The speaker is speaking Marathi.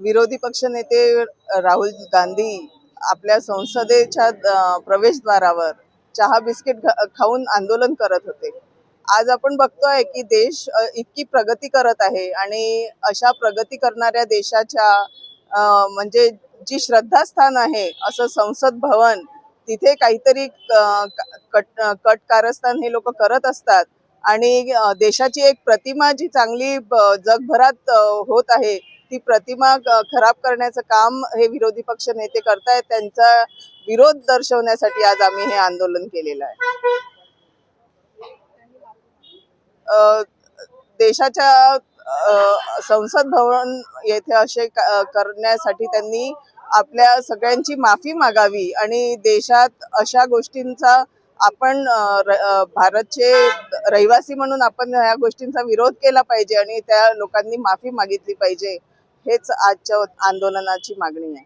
विरोधी पक्षनेते राहुल गांधी आपल्या संसदेच्या प्रवेशद्वारावर चहा बिस्किट खाऊन आंदोलन करत होते. आज आपण बघतोय की देश इतकी प्रगती करत आहे आणि अशा प्रगती करणाऱ्या देशाच्या म्हणजे जी श्रद्धास्थान आहे असं संसद भवन, तिथे काहीतरी कट कारस्थान हे लोक करत असतात आणि देशाची एक प्रतिमा जी चांगली जगभरात होत आहे ती प्रतिमा खराब करण्याचं काम हे विरोधी पक्ष नेते करतायत. त्यांचा विरोध दर्शवण्यासाठी आज आम्ही हे आंदोलन केलेलं आहे. देशाच्या संसद भवन येथे असे करण्यासाठी त्यांनी आपल्या सगळ्यांची माफी मागावी आणि देशात अशा गोष्टींचा आपण भारतचे रहिवासी म्हणून आपण ह्या गोष्टींचा विरोध केला पाहिजे आणि त्या लोकांनी माफी मागितली पाहिजे. हेच आजच्या आंदोलनाची मागणी आहे.